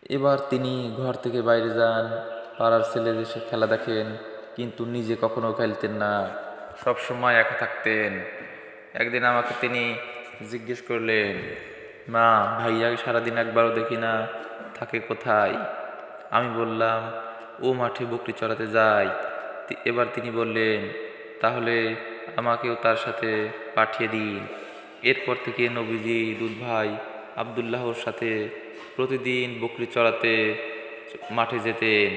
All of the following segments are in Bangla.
এবার তিনি ঘর থেকে বাইরে যান, পাড়ার ছেলেদের সাথে খেলা দেখেন, কিন্তু নিজে কখনো খেলতেন না, সব সময় একা থাকতেন। একদিন আমাকে তিনি জিজ্ঞেস করলেন, মা, ভাইয়াকে সারাদিন একবারও দেখি না, থাকে কোথায়? আমি বললাম, ও মাঠে বকরি চড়াতে যায়। এবার তিনি বললেন, তাহলে আমাকেও তার সাথে পাঠিয়ে দিন। এরপর থেকে নবীজি দুধ ভাই আবদুল্লাহর সাথে প্রতিদিন বকরি চড়াতে মাঠে যেতেন।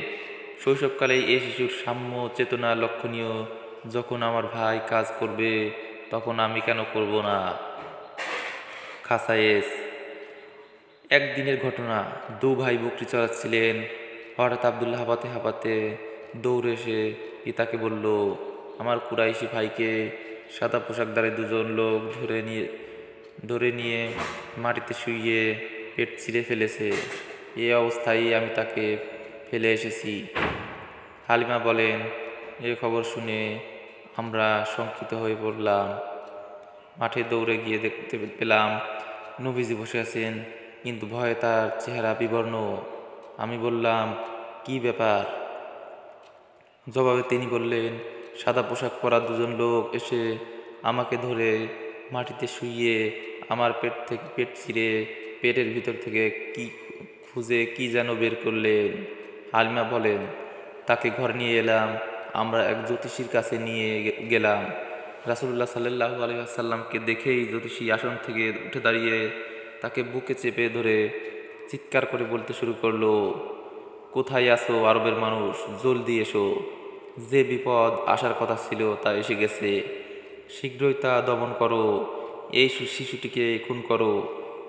শৈশবকালেই এই শিশুর সাম্য চেতনা লক্ষণীয়। যখন আমার ভাই কাজ করবে, তখন আমি কেন করব না? খাসায়েস। একদিনের ঘটনা, দু ভাই বকরি চড়াচ্ছিলেন। হঠাৎ আবদুল্লাহ হাঁপাতে হাঁপাতে দৌড়ে এসে পিতাকে বলল, আমার কুরাইশি ভাইকে সাদা পোশাকধারী দুজন লোক ধরে নিয়ে মাটিতে শুইয়ে পেট চিরে ফেলেছে। এই অবস্থায় আমি তাকে ফেলে এসেছি। হালিমা বলেন, এ খবর শুনে আমরা শঙ্কিত হয়ে পড়লাম। মাঠে দৌড়ে গিয়ে দেখতে পেলাম নবীজি বসে আছেন, কিন্তু ভয়ে তার চেহারা বিবর্ণ। আমি বললাম, কি ব্যাপার? জবাবে তিনি বললেন, সাদা পোশাক পরা দুজন লোক এসে আমাকে ধরে মাটিতে শুইয়ে আমার পেট থেকে পেট চিরে পেটের ভিতর থেকে কি খুঁজে কি যেন বের করলেন। হালিমা বলেন, তাকে ঘর নিয়ে এলাম। আমরা এক জ্যোতিষীর কাছে নিয়ে গেলাম। রাসূলুল্লাহ সাল্লাল্লাহু আলাইহি ওয়াসাল্লামকে দেখেই জ্যোতিষী আসন থেকে উঠে দাঁড়িয়ে তাকে বুকে চেপে ধরে চিৎকার করে বলতে শুরু করলো, কোথায় আছো আরবের মানুষ, জলদি এসো। যে বিপদ আসার কথা ছিল তা এসে গেছে। শীঘ্রই তা দমন করো। এই শিশুটিকে খুন করো,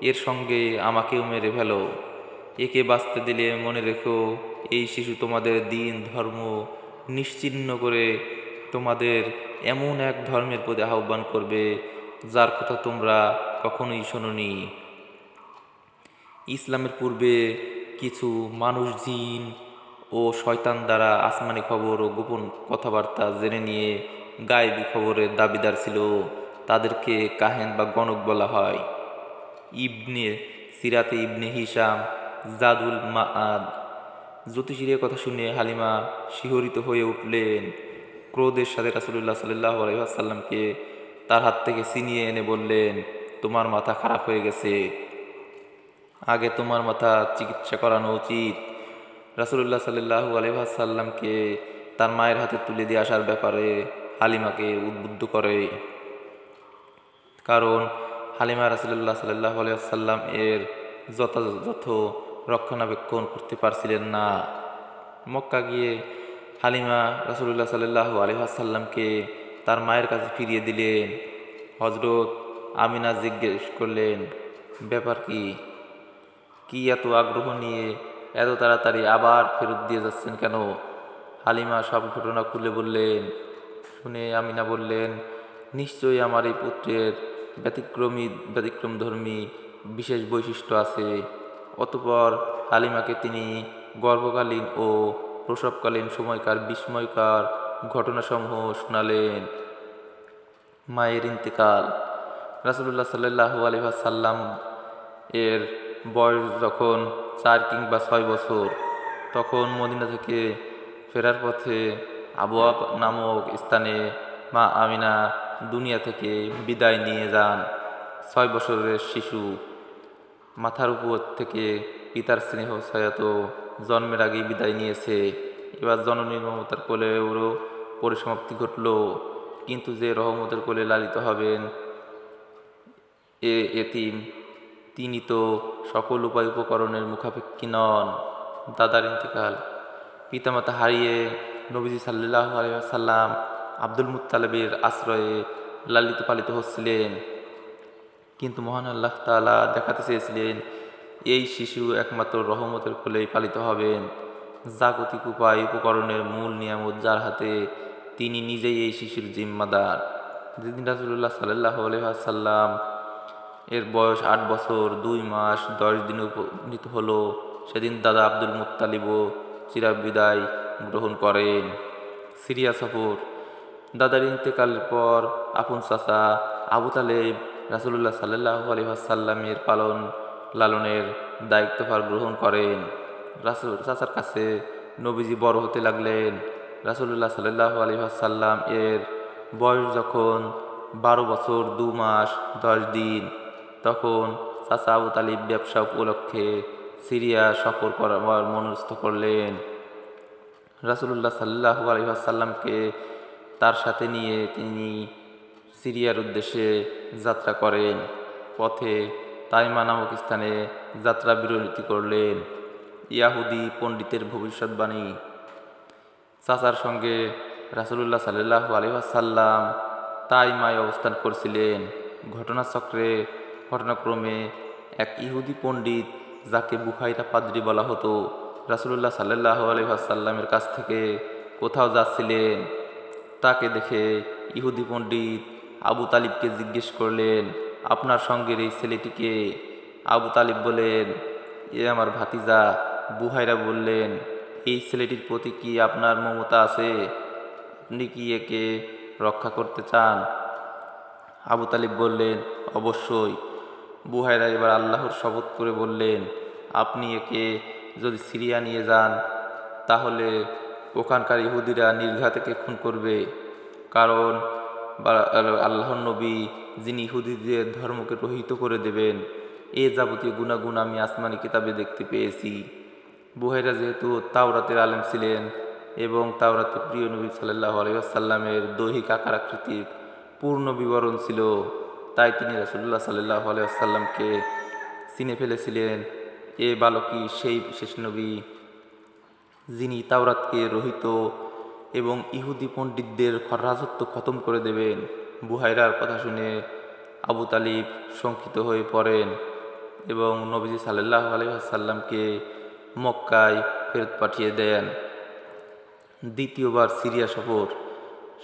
এর সঙ্গে আমাকেও মেরে ফেলো। একে বাঁচতে দিলে মনে রেখো, এই শিশু তোমাদের দিন ধর্ম নিশ্চিহ্ন করে তোমাদের এমন এক ধর্মের প্রতি আহ্বান করবে যার কথা তোমরা কখনোই শোনোনি। ইসলামের পূর্বে কিছু মানুষ জিন ও শয়তান দ্বারা আসমানি খবর ও গোপন কথাবার্তা জেনে নিয়ে গায়েবী খবরের দাবিদার ছিল। তাদেরকে কাহেন বা গণক বলা হয়। ইবনে সিরাতে ইবনে হিশাম জাদুল মাআদ। জ্যোতিষীর কথা শুনে হালিমা শিহরিত হয়ে উঠলেন। ক্রোধের সাথে রাসূলুল্লাহ সাল্লাল্লাহু আলাইহি ওয়াসাল্লামকে তার হাত থেকে ছিনিয়ে এনে বললেন, তোমার মাথা খারাপ হয়ে গেছে, আগে তোমার মাথা চিকিৎসা করানো উচিত। রাসূলুল্লাহ সাল্লাল্লাহু আলাইহি ওয়াসাল্লামকে তার মায়ের হাতে তুলে দিয়ে আসার ব্যাপারে হালিমাকে উদ্বুদ্ধ করে, কারণ হালিমা রাসূলুল্লাহ সাল্লাল্লাহু আলাইহি ওয়াসাল্লাম এর যথাযথ রক্ষণাবেক্ষণ করতে পারছিলেন না। মক্কা গিয়ে হালিমা রাসূলুল্লাহ সাল্লাল্লাহু আলাইহি ওয়াসাল্লামকে তার মায়ের কাছে ফিরিয়ে দিলেন। হযরত আমিনা জিজ্ঞেস করলেন, ব্যাপার কি? কি এত আগ্রহ নিয়ে এত তাড়াতাড়ি আবার ফেরত দিয়ে যাচ্ছেন কেন? হালিমা সব ঘটনা খুলে বললেন। শুনে আমিনা বললেন, নিশ্চয়ই আমার এই পুত্রের ব্যতিক্রমধর্মী বিশেষ বৈশিষ্ট্য আছে। অতঃপর হালিমাকে তিনি গর্ভকালীন ও প্রসবকালীন সময়কার বিস্ময়কর ঘটনাসমূহ শোনালেন। মায়ের ইন্তেকাল। রাসূলুল্লাহ সাল্লাল্লাহু আলাইহি ওয়াসাল্লাম এর বয়স যখন 4 কিংবা 6 বছর, তখন মদিনা থেকে ফেরার পথে আবওয়া নামক স্থানে মা আমিনা দুনিয়া থেকে বিদায় নিয়ে যান। 6 বছরের শিশু। মাথার উপর থেকে পিতার স্নেহ ছায়া তো জন্মের আগেই বিদায় নিয়েছে। এবার জননীর মমতার কোলে ওরও পরিসমাপ্তি ঘটল। কিন্তু যে রহমতের কোলে লালিত হবেন, এতিম, তিনি তো সকল উপায় উপকরণের মুখাপেক্ষী নন। দাদার ইন্তেকাল। পিতামাতা হারিয়ে নবীজি সাল্লাল্লাহু আলাইহি ওয়াসাল্লাম আব্দুল মুত্তালিবের আশ্রয়ে লালিত পালিত হচ্ছিলেন। কিন্তু মহান আল্লাহ তাআলা দেখাতে চেয়েছিলেন, এই শিশু একমাত্র রহমতের কোলেই পালিত হবেন। জাগতিক উপায় উপকরণের মূল নিয়ামত যার হাতে, তিনি নিজেই এই শিশুর জিম্মাদার। যেদিন রাসূলুল্লাহ সাল্লাল্লাহু আলাইহি ওয়াসাল্লাম এর বয়স 8 বছর 2 মাস 10 দিনে উপনীত হলো, সেদিন দাদা আব্দুল মুত্তালিবও চিরবিদায় গ্রহণ করেন। সিরিয়া সফর। দাদার ইন্তেকালের পর আপন চাচা আবু তালেব রাসূলুল্লাহ সাল্লাল্লাহু আলাইহি ওয়াসাল্লামের লালনের দায়িত্বভার গ্রহণ করেন। চাচার কাছে নবীজি বড় হতে লাগলেন। রাসূলুল্লাহ সাল্লাল্লাহু আলাইহি ওয়াসাল্লাম এর বয়স যখন 12 বছর 2 মাস 10 দিন, তখন চাচা আবু তালিব ব্যবসা উপলক্ষে সিরিয়া সফর করার মনস্থ করলেন। রাসূলুল্লাহ সাল্লাল্লাহু আলাইহি ওয়াসাল্লামকে তার সাথে নিয়ে তিনি সিরিয়ার উদ্দেশ্যে যাত্রা করেন। পথে তাইমা নামক স্থানে যাত্রা বিরতি করলেন। ইয়াহুদি পণ্ডিতের ভবিষ্যৎবাণী। চাচার সঙ্গে রাসূলুল্লাহ সাল্লাল্লাহু আলাইহি ওয়াসাল্লাম তাইমায় অবস্থান করছিলেন। ঘটনাক্রমে এক ইহুদি পণ্ডিত, যাকে বুখাইরা পাদ্রী বলা হতো, রাসূলুল্লাহ সাল্লাল্লাহু আলাইহি ওয়াসাল্লামের কাছ থেকে কোথাও যাচ্ছিলেন। তাকে দেখে ইহুদি পণ্ডিত আবু তালিবকে জিজ্ঞেস করলেন, আপনার সঙ্গের এই ছেলেটিকে? আবু তালিব বলেন, এ আমার ভাতিজা। বুহাইরা বললেন, এই ছেলেটির প্রতি কি আপনার মমতা আছে? আপনি কি একে রক্ষা করতে চান? আবু তালিব বললেন, অবশ্যই। বুহাইরা এবার আল্লাহর শপথ করে বললেন, আপনি একে যদি সিরিয়া নিয়ে যান, তাহলে ওখানকার ইহুদিরা নির্ঘাত থেকে খুন করবে। কারণ আল্লাহর নবী, যিনি ইহুদিদের ধর্মকে রহিত করে দেবেন, এ যাবতীয় গুণাগুণ আমি আসমানি কিতাবে দেখতে পেয়েছি। বুহাইরা যেহেতু তাওরাতের আলেম ছিলেন এবং তাওরাতে প্রিয় নবী সাল্লাল্লাহু আলাইহি ওয়াসাল্লামের দৈহিক আকার আকৃতির পূর্ণ বিবরণ ছিল, তাই তিনি রাসূলুল্লাহ সাল্লাল্লাহু আলাইহি ওয়াসাল্লামকে চিনে ফেলেছিলেন। এ বালকই সেই বিশেষ নবী, যিনি তাওরাতকে রহিত এবং ইহুদি পণ্ডিতদের রাজত্ব খতম করে দেবেন। বুহাইরার কথা শুনে আবু তালিব শঙ্কিত হয়ে পড়েন এবং নবীজি সাল্লাল্লাহু আলাইহি ওয়াসাল্লামকে মক্কায় ফেরত পাঠিয়ে দেন। দ্বিতীয়বার সিরিয়া সফর।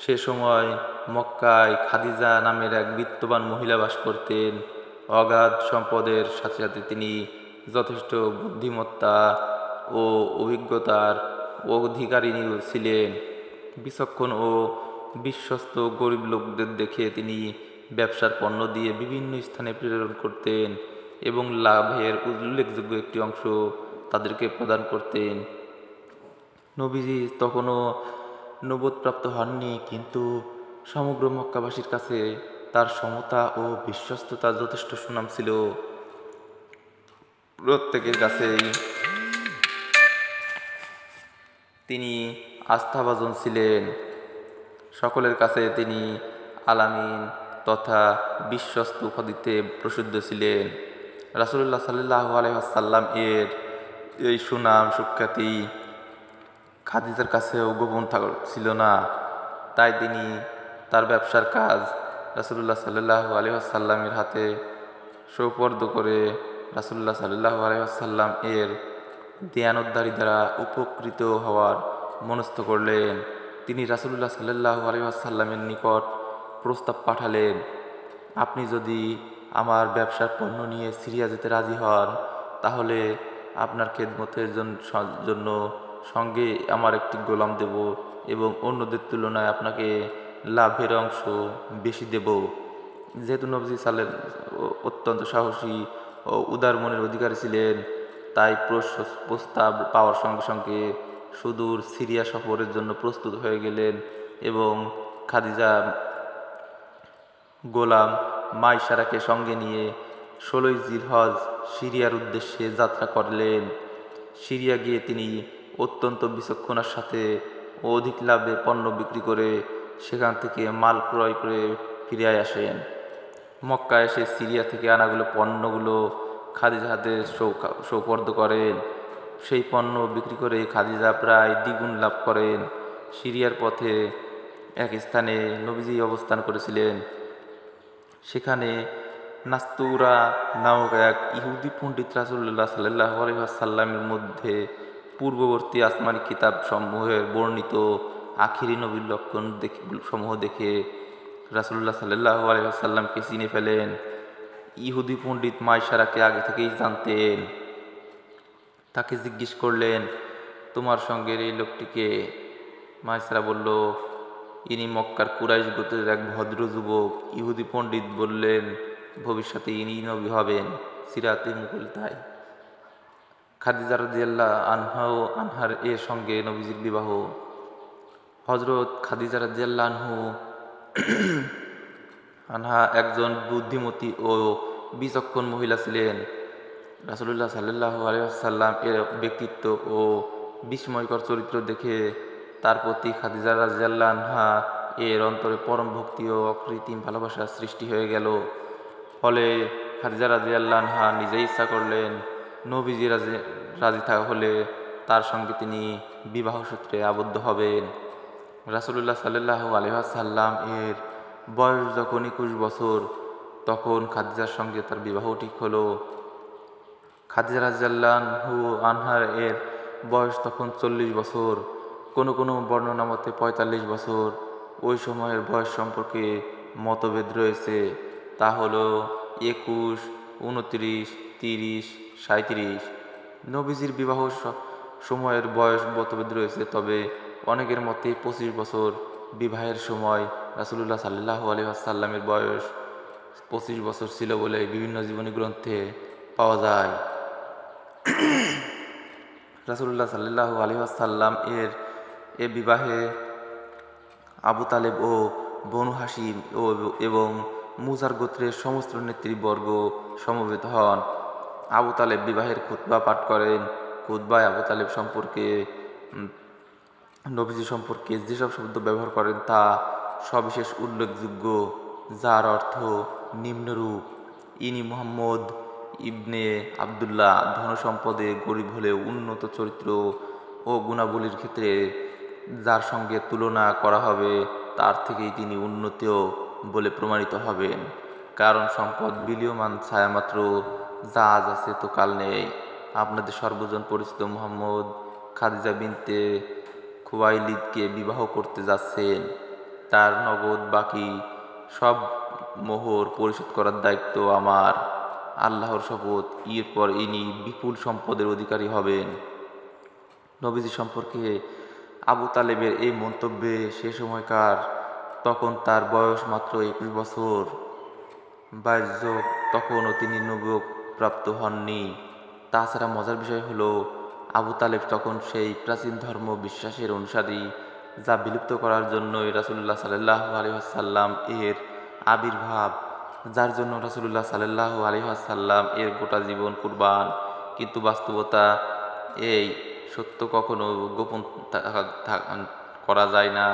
সে সময় মক্কায় খাদিজা নামের এক বিত্তবান মহিলা বাস করতেন। অগাধ সম্পদের সাথে সাথে তিনি যথেষ্ট বুদ্ধিমত্তা ও অভিজ্ঞতার অধিকারিণী ছিলেন। বিচক্ষণ ও বিশ্বস্ত গরিব লোকদের দেখে তিনি ব্যবসার পণ্য দিয়ে বিভিন্ন স্থানে প্রেরণ করতেন এবং লাভের উল্লেখযোগ্য একটি অংশ তাদেরকে প্রদান করতেন। নবীজি তখনও নবুওতপ্রাপ্ত হননি, কিন্তু সমগ্র মক্কাবাসীর কাছে তার সমতা ও বিশ্বস্ততার যথেষ্ট সুনাম ছিল। প্রত্যেকের কাছেই তিনি আস্থাভাজন ছিলেন। সকলের কাছে তিনি আলামিন তথা বিশ্বস্ত উপাধিতে প্রসিদ্ধ ছিলেন। রাসূলুল্লাহ সাল্লাল্লাহু আলাইহি ওয়াসাল্লাম এর এই সুনাম সুখ্যাতি খাদিজার কাছেও গোপন ছিল না, তাই তিনি তার ব্যবসার কাজ রাসূলুল্লাহ সাল্লাল্লাহু আলাইহি ওয়াসাল্লামের হাতে সোপর্দ করে রাসূলুল্লাহ সাল্লাল্লাহু আলাইহি ওয়াসাল্লাম এর দেয়ানোদ্দারী দ্বারা উপকৃত হওয়ার মনস্থ করলেন। তিনি রাসূলুল্লাহ সাল্লাল্লাহু আলাইহি ওয়াসাল্লামের নিকট প্রস্তাব পাঠালেন, আপনি যদি আমার ব্যবসার পণ্য নিয়ে সিরিয়া যেতে রাজি হন, তাহলে আপনার খেদমতের জন্য সঙ্গে আমার একটি গোলাম দেব এবং অন্যদের তুলনায় আপনাকে লাভের অংশ বেশি দেব। যেহেতু নবী অত্যন্ত সাহসী ও উদার মনের অধিকারী ছিলেন, তাই প্রস্তাব পাওয়ার সঙ্গে সঙ্গে সুদূর সিরিয়া সফরের জন্য প্রস্তুত হয়ে গেলেন এবং খাদিজা গোলাম মাইসারাকে সঙ্গে নিয়ে 16ই জিলহজ সিরিয়ার উদ্দেশ্যে যাত্রা করলেন। সিরিয়া গিয়ে তিনি অত্যন্ত বিচক্ষণার সাথে অধিক লাভে পণ্য বিক্রি করে সেখান থেকে মাল ক্রয় করে ফিরে আসেন। মক্কা এসে সিরিয়া থেকে আনাগুলো পণ্যগুলো খাদিজা হাতে সোপর্দ করেন। সেই পণ্য বিক্রি করে খাদিজা প্রায় দ্বিগুণ লাভ করেন। সিরিয়ার পথে এক স্থানে নবীজি অবস্থান করেছিলেন। সেখানে নাস্তুরা নামক এক ইহুদি পণ্ডিত রাসূলুল্লাহ সাল্লাল্লাহু আলাইহি ওয়াসাল্লামের মধ্যে পূর্ববর্তী আসমানি কিতাব সমূহের বর্ণিত আখিরি নবীর লক্ষণ সমূহ দেখে রাসূলুল্লাহ সাল্লাল্লাহু আলাইহি ওয়াসাল্লামকে চিনে ফেলেন। ইহুদি পণ্ডিত মাইসারাকে আগে থেকেই জানতেন। তাকে জিজ্ঞেস করলেন, তোমার সঙ্গের এই লোকটিকে? মাইসারা বলল, ইনি মক্কার কুরাইশ গোত্রের এক ভদ্র যুবক। ইহুদি পণ্ডিত বললেন, ভবিষ্যতে ইনি নবী হবেন। সিরাতে মুকুল তাই। খাদিজা রাদিয়াল্লাহু আনহার এর সঙ্গে নবীজির বিবাহ। হযরত খাদিজা রাদিয়াল্লাহু আনহা একজন বুদ্ধিমতী ও বিচক্ষণ মহিলা ছিলেন। রাসূলুল্লাহ সাল্লাল্লাহু আলাইহি ওয়াসাল্লাম এর ব্যক্তিত্ব ও বিস্ময়কর চরিত্র দেখে তার প্রতি খাদিজা রাদিয়াল্লাহু আনহা এর অন্তরে পরম ভক্তি ও অকৃত্রিম ভালোবাসার সৃষ্টি হয়ে গেল। ফলে খাদিজা রাদিয়াল্লাহু আনহা নিজেই ইচ্ছা করলেন নবীজি রাজি থাকা হলে তার সঙ্গে তিনি বিবাহ সূত্রে আবদ্ধ হবেন। রাসূলুল্লাহ সাল্লাল্লাহু আলাইহি ওয়াসাল্লাম এর বয়স যখন 21 বছর, তখন খাদিজার সঙ্গে তার বিবাহ ঠিক হলো। খাদিজা রাদিয়াল্লাহু আনহার এর বয়স তখন 40 বছর, কোনো কোনো বর্ণনা মতে 45 বছর। ওই সময়ের বয়স সম্পর্কে মতভেদ রয়েছে, তা হলো 21, 29, 30, 37। নবীজির বিবাহ সময়ের বয়স মতভেদ রয়েছে, তবে অনেকের মতে 25 বছর। বিবাহের সময় রাসূলুল্লাহ সাল্লাল্লাহু আলাইহি ওয়াসাল্লামের বয়স 25 বছর ছিল বলে বিভিন্ন জীবনী গ্রন্থে পাওয়া যায়। রাসূলুল্লাহ সাল্লাল্লাহু আলাইহি ওয়াসাল্লাম এর এ বিবাহে আবু তালেব ও বনু হাশিম এবং মুজার গোত্রের সমস্ত নেতৃবর্গ সমবেত হন। আবু তালেব বিবাহের খুতবা পাঠ করেন। খুতবায় আবু তালেব সম্পর্কে নবীজি সম্পর্কে যেসব শব্দ ব্যবহার করেন তা সবিশেষ উল্লেখযোগ্য, যার অর্থ নিম্নরূপ: ইনি মুহাম্মদ ইবনে আবদুল্লাহ, ধনসম্পদে গরিব হলেও উন্নত চরিত্র ও গুণাবলীর ক্ষেত্রে যার সঙ্গে তুলনা করা হবে তার থেকেই তিনি উন্নত বলে প্রমাণিত হবেন। কারণ সম্পদ বিলীয়মান ছায়ামাত্র, যা আজ আছে তো কাল নেই। আপনাদের সর্বজন পরিচিত মুহাম্মদ খাদিজা বিনতে খুয়াইলিদকে বিবাহ করতে যাচ্ছেন। তার নগদ বাকি সব মোহর পরিশোধ করার দায়িত্ব আমার। আল্লাহর শপথ, এরপর ইনি বিপুল সম্পদের অধিকারী হবেন। নবীজি সম্পর্কে আবু তালেবের এই মন্তব্যে সে সময়কার তখন তার বয়স মাত্র 21 বছর, 22 যোগ, তখনও তিনি নবুয়ত প্রাপ্ত হননি। তাছাড়া মজার বিষয় হলো, আবু তালেব তখন সেই প্রাচীন ধর্ম বিশ্বাসের অনুসারী যা বিলুপ্ত করার জন্যই রাসূলুল্লাহ সাল্লাল্লাহু আলাইহি ওয়াসাল্লাম এর আবির্ভাব, যার জন্য রাসূলুল্লাহ সাল্লাল্লাহু আলাইহি ওয়াসাল্লাম এর গোটা জীবন কুরবান। কিন্তু বাস্তবতা এই, সত্য কখনো গোপন করা যায় না।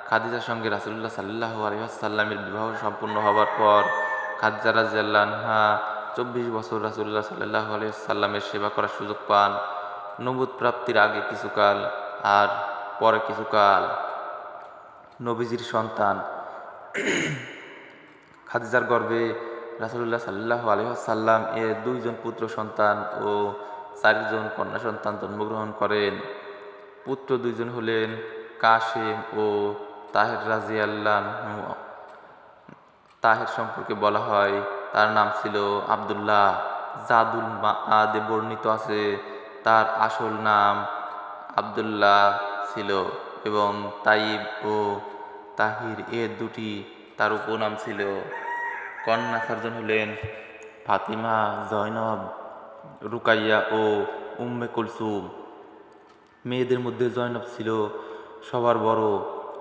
খাদিজার সঙ্গে রাসূলুল্লাহ সাল্লাল্লাহু আলাইহি ওয়াসাল্লামের বিবাহ সম্পূর্ণ হবার পর খাদিজা রাদিয়াল্লাহু আনহা 24 বছর রাসূলুল্লাহ সাল্লাল্লাহু আলাইহি ওয়াসাল্লামের সেবা করার সুযোগ পান। নবুয়ত প্রাপ্তির আগে কিছুকাল আর পরে কিছুকাল। নবীজির সন্তান: খাদিজার গর্ভে রাসূলুল্লাহ সাল্লাল্লাহু আলাইহি ওয়াসাল্লাম এর 2 জন পুত্র সন্তান ও 4 জন কন্যা সন্তান জন্মগ্রহণ করেন। পুত্র 2 জন হলেন কাসেম ও তাহের রাদিয়াল্লাহু। তাহের সম্পর্কে বলা হয় তার নাম ছিল আব্দুল্লাহ। জাদুল মাআদে বর্ণিত আছে তার আসল নাম আব্দুল্লাহ ছিল এবং তাইব ও তাহির এ দুটি তার উপনাম ছিল। কন্যা 4 জন হলেন ফাতিমা, জয়নব, রুকাইয়া ও উম্মে কুলসুম। মেয়েদের মধ্যে জয়নব ছিল সবার বড়।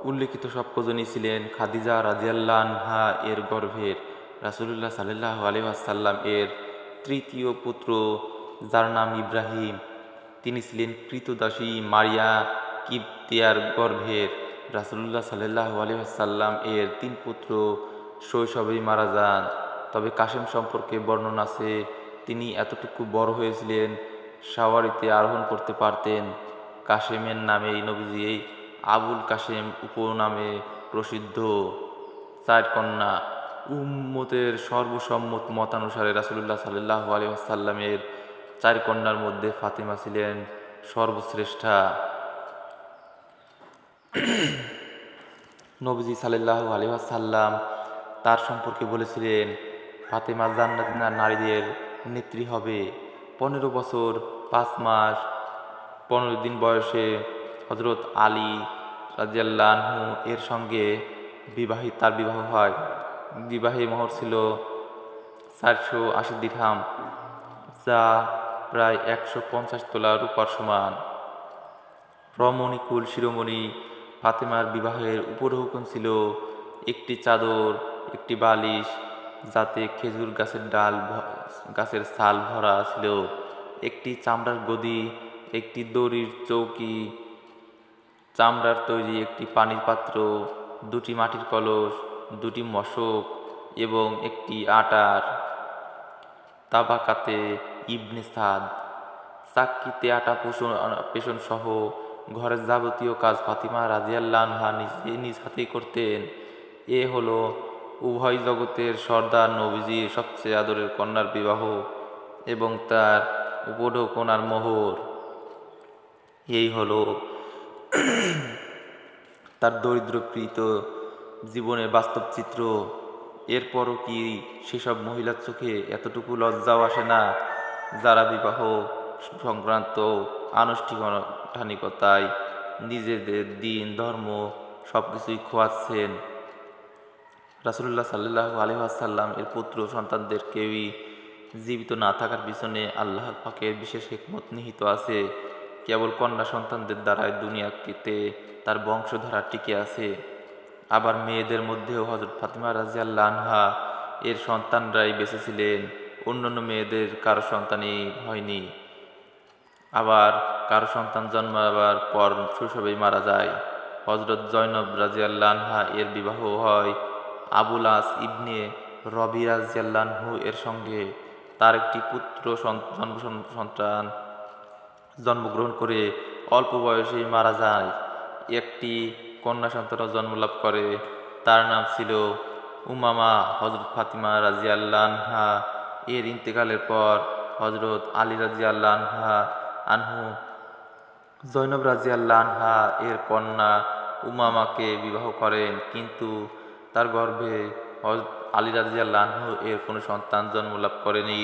উল্লেখিত সব কজনই ছিলেন খাদিজা রাদিয়াল্লাহু আনহা এর গর্ভের। রাসূলুল্লাহ সাল্লাল্লাহু আলাইহি ওয়াসাল্লাম এর তৃতীয় পুত্র, যার নাম ইব্রাহিম, তিনি ছিলেন কৃতদাসী মারিয়া কিবতিয়ার গর্ভের। রাসূলুল্লাহ সাল্লাল্লাহু আলাইহি ওয়াসাল্লাম এর 3 পুত্র শৈশবেই মারা যান। তবে কাসেম সম্পর্কে বর্ণনা আছে তিনি এতটুকু বড় হয়েছিলেন সাওয়ারিতে আরোহণ করতে পারতেন। কাসেমের নামেই নবীজি আবুল কাসেম উপনামে প্রসিদ্ধ। 4 কন্যা: উম্মতের সর্বসম্মত মতানুসারে রাসূলুল্লাহ সাল্লাল্লাহু আলাইহি ওয়াসাল্লামের 4 কন্যার মধ্যে ফাতিমা ছিলেন সর্বশ্রেষ্ঠা। নবীজি সাল্লাল্লাহু আলাইহি ওয়াসাল্লাম তার সম্পর্কে বলেছিলেন, ফাতেমা জান্নাতি নারীদের নেত্রী হবে। 15 বছর 5 মাস 15 দিন বয়সে হযরত আলী রাদিয়াল্লাহু আনহু এর সঙ্গে তার বিবাহ হয়। বিবাহের মোহর ছিল 480 দিরহাম, যা প্রায় 150 তোলা রূপার সমান। রমণীকুল শিরোমণি ফাতেমার বিবাহের উপঢৌকন ছিল একটি চাদর, একটি বালিশ, যাতে খেজুর গাছের ছাল ভরা ছিল, একটি চামড়ার গদি, একটি দড়ির চৌকি, চামড়ার তৈরি একটি পানির পাত্র, দুটি মাটির কলস, দুটি মশক এবং একটি আটার। তাবাকাতে ইবনে সাদ, চাক্কিতে আটা পেষণ সহ ঘরের যাবতীয় কাজ ফাতিমা রাদিয়াল্লাহু আনহা নিজে নিজ হাতেই করতেন। এ হলো উভয় জগতের সর্দার নবীজির সবচেয়ে আদরের কন্যার বিবাহ এবং তার উপঢৌকন আর মোহর। এই হলো তার দরিদ্রপীড়িত জীবনের বাস্তব চিত্র। এরপরও কি সেসব মহিলার চোখে এতটুকু লজ্জাও আসে না, যারা বিবাহ সংক্রান্ত আনুষ্ঠানিকতায় নিজেদের দিন ধর্ম সব কিছুই খোয়াচ্ছেন? রাসূলুল্লাহ সাল্লাল্লাহু আলাইহি ওয়াসাল্লাম এর পুত্র সন্তানদের কেউই জীবিত না থাকার পিছনে আল্লাহ পাকের বিশেষ হিকমত নিহিত আছে। কেবল কন্যা সন্তানদের দ্বারাই দুনিয়াতে তার বংশধারা টিকে আছে। আবার মেয়েদের মধ্যেও হযরত ফাতিমা রাদিয়াল্লাহু আনহা এর সন্তানরাই বেঁচে ছিলেন, অন্যান্য মেয়েদের কারো সন্তানই হয়নি। আবার কারো সন্তান জন্মাবার পর শৈশবেই মারা যায়। হযরত জয়নব রাদিয়াল্লাহু আনহা এর বিবাহ হয় আবুল আস ইবনে রবি রাদিয়াল্লাহু আনহু এর সঙ্গে। তার একটি পুত্র সন্তান জন্মগ্রহণ করে অল্প বয়সেই মারা যায়। একটি কন্যা সন্তানও জন্মলাভ করে, তার নাম ছিল উমামা। হযরত ফাতিমা রাদিয়াল্লাহু আনহা এর ইন্তেকালের পর হযরত আলী রাদিয়াল্লাহু আনহু জয়নব রাদিয়াল্লাহু আনহা এর কন্যা উমামাকে বিবাহ করেন, কিন্তু তার গর্ভে হযরত আলী রাদিয়াল্লাহু আনহু এর কোনো সন্তান জন্মলাভ করেনি।